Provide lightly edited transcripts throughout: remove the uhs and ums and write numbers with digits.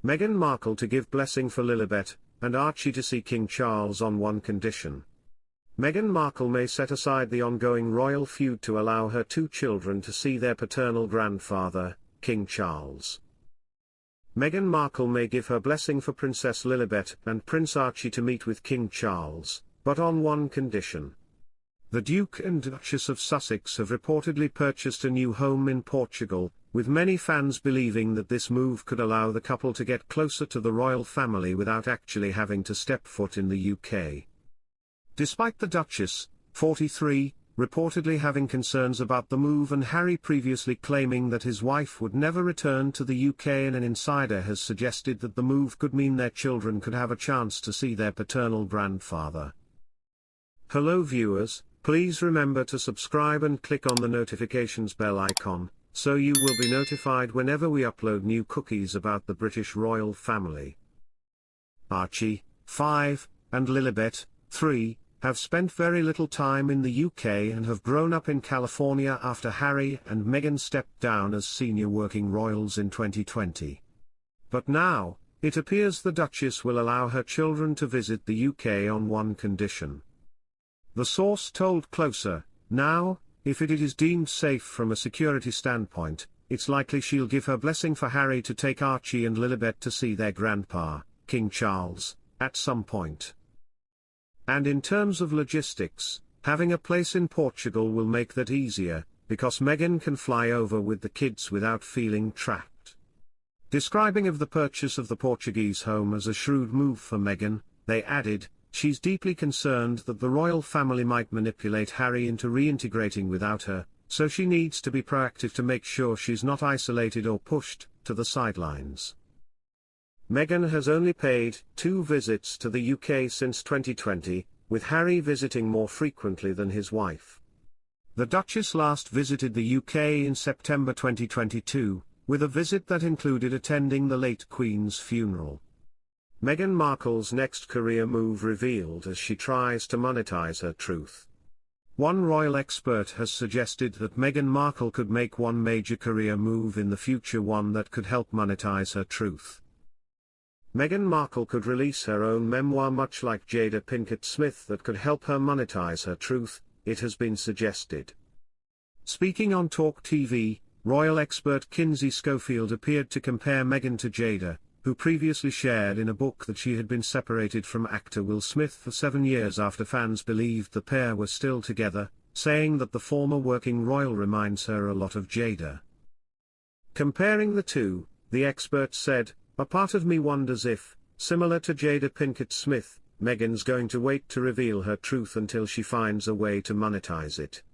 Meghan Markle to give blessing for Lilibet and Archie to see King Charles on one condition. Meghan Markle may set aside the ongoing royal feud to allow her two children to see their paternal grandfather, King Charles. Meghan Markle may give her blessing for Princess Lilibet and Prince Archie to meet with King Charles, but on one condition. The Duke and Duchess of Sussex have reportedly purchased a new home in Portugal, with many fans believing that this move could allow the couple to get closer to the royal family without actually having to step foot in the UK. Despite the Duchess, 43, reportedly having concerns about the move and Harry previously claiming that his wife would never return to the UK, and an insider has suggested that the move could mean their children could have a chance to see their paternal grandfather. Hello viewers, please remember to subscribe and click on the notifications bell icon, so you will be notified whenever we upload new cookies about the British royal family. Archie, 5, and Lilibet, 3, have spent very little time in the UK and have grown up in California after Harry and Meghan stepped down as senior working royals in 2020. But now, it appears the Duchess will allow her children to visit the UK on one condition. The source told Closer, "Now, if it is deemed safe from a security standpoint, it's likely she'll give her blessing for Harry to take Archie and Lilibet to see their grandpa, King Charles, at some point. And in terms of logistics, having a place in Portugal will make that easier, because Meghan can fly over with the kids without feeling trapped." Describing of the purchase of the Portuguese home as a shrewd move for Meghan, they added, "She's deeply concerned that the royal family might manipulate Harry into reintegrating without her, so she needs to be proactive to make sure she's not isolated or pushed to the sidelines." Meghan has only paid 2 visits to the UK since 2020, with Harry visiting more frequently than his wife. The Duchess last visited the UK in September 2022, with a visit that included attending the late Queen's funeral. Meghan Markle's next career move revealed as she tries to monetize her truth. One royal expert has suggested that Meghan Markle could make one major career move in the future, one that could help monetize her truth. Meghan Markle could release her own memoir much like Jada Pinkett Smith that could help her monetize her truth, it has been suggested. Speaking on Talk TV, royal expert Kinsey Schofield appeared to compare Meghan to Jada, who previously shared in a book that she had been separated from actor Will Smith for 7 years after fans believed the pair were still together, saying that the former working royal reminds her a lot of Jada. Comparing the two, the expert said, "A part of me wonders if, similar to Jada Pinkett Smith, Meghan's going to wait to reveal her truth until she finds a way to monetize it.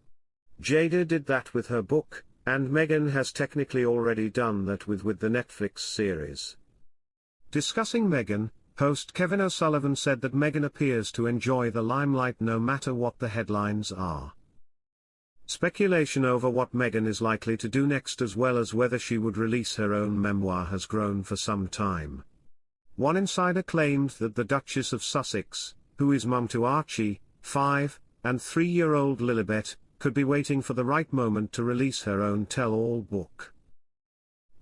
Jada did that with her book, and Meghan has technically already done that with the Netflix series." Discussing Meghan, host Kevin O'Sullivan said that Meghan appears to enjoy the limelight no matter what the headlines are. Speculation over what Meghan is likely to do next, as well as whether she would release her own memoir, has grown for some time. One insider claimed that the Duchess of Sussex, who is mum to Archie, 5, and 3-year-old Lilibet, could be waiting for the right moment to release her own tell-all book.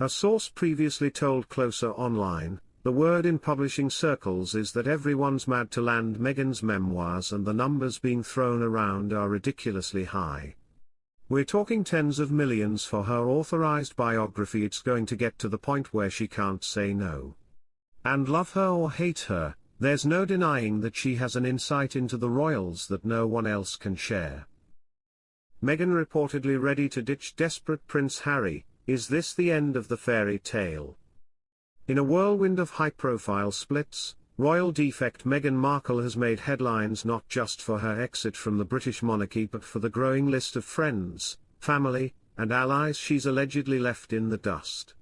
A source previously told Closer Online, "The word in publishing circles is that everyone's mad to land Meghan's memoirs, and the numbers being thrown around are ridiculously high. We're talking tens of millions for her authorized biography. It's going to get to the point where she can't say no. And love her or hate her, there's no denying that she has an insight into the royals that no one else can share." Meghan reportedly ready to ditch desperate Prince Harry. Is this the end of the fairy tale? In a whirlwind of high-profile splits, royal defect Meghan Markle has made headlines not just for her exit from the British monarchy but for the growing list of friends, family, and allies she's allegedly left in the dust.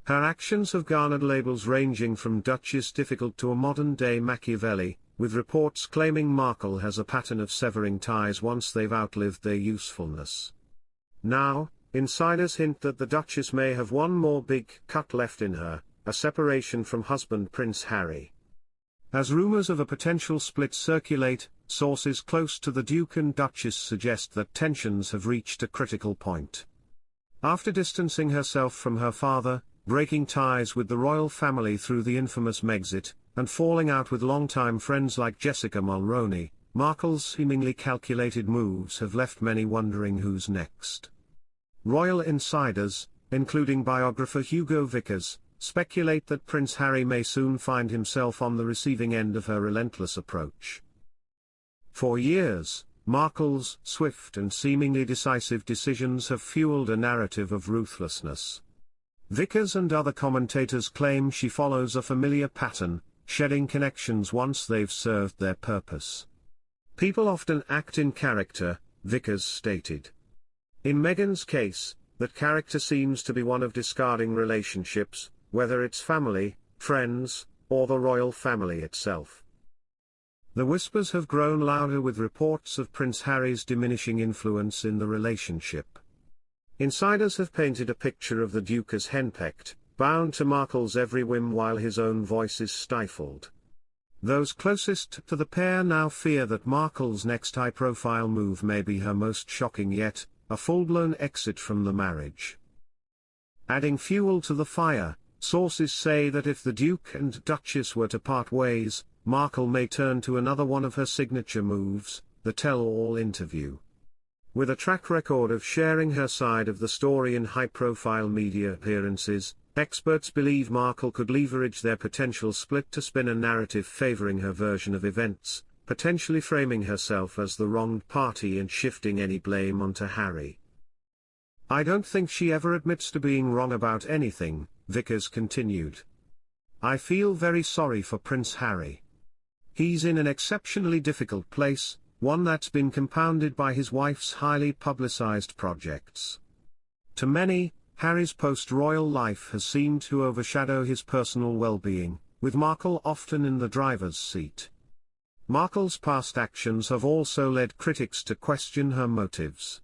Her actions have garnered labels ranging from Duchess difficult to a modern-day Machiavelli, with reports claiming Markle has a pattern of severing ties once they've outlived their usefulness. Now, insiders hint that the Duchess may have one more big cut left in her, a separation from husband Prince Harry. As rumors of a potential split circulate, sources close to the Duke and Duchess suggest that tensions have reached a critical point. After distancing herself from her father, breaking ties with the royal family through the infamous Megxit, and falling out with longtime friends like Jessica Mulroney, Markle's seemingly calculated moves have left many wondering who's next. Royal insiders, including biographer Hugo Vickers, speculate that Prince Harry may soon find himself on the receiving end of her relentless approach. For years, Markle's swift and seemingly decisive decisions have fueled a narrative of ruthlessness. Vickers and other commentators claim she follows a familiar pattern, shedding connections once they've served their purpose. People often act in character, Vickers stated. In Meghan's case, that character seems to be one of discarding relationships, whether it's family, friends, or the royal family itself. The whispers have grown louder with reports of Prince Harry's diminishing influence in the relationship. Insiders have painted a picture of the Duke as henpecked, bound to Markle's every whim while his own voice is stifled. Those closest to the pair now fear that Markle's next high-profile move may be her most shocking yet, a full-blown exit from the marriage. Adding fuel to the fire, sources say that if the Duke and Duchess were to part ways, Markle may turn to another one of her signature moves, the tell-all interview. With a track record of sharing her side of the story in high-profile media appearances, experts believe Markle could leverage their potential split to spin a narrative favoring her version of events, potentially framing herself as the wronged party and shifting any blame onto Harry. "I don't think she ever admits to being wrong about anything," Vickers continued. "I feel very sorry for Prince Harry. He's in an exceptionally difficult place, one that's been compounded by his wife's highly publicized projects. To many, Harry's post-royal life has seemed to overshadow his personal well-being, with Markle often in the driver's seat. Markle's past actions have also led critics to question her motives.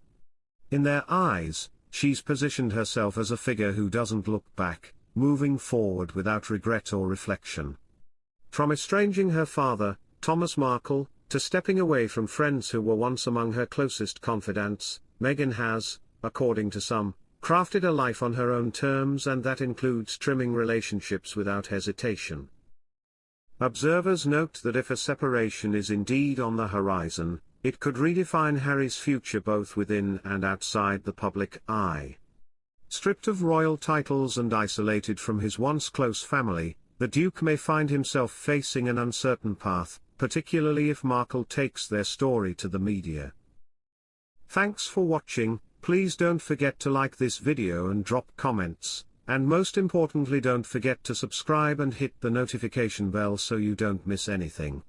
In their eyes, she's positioned herself as a figure who doesn't look back, moving forward without regret or reflection. From estranging her father, Thomas Markle, to stepping away from friends who were once among her closest confidants, Meghan has, according to some, crafted a life on her own terms, and that includes trimming relationships without hesitation. Observers note that if a separation is indeed on the horizon, it could redefine Harry's future both within and outside the public eye. Stripped of royal titles and isolated from his once close family, the Duke may find himself facing an uncertain path, particularly if Markle takes their story to the media. Thanks for watching. Please don't forget to like this video and drop comments, and most importantly don't forget to subscribe and hit the notification bell so you don't miss anything.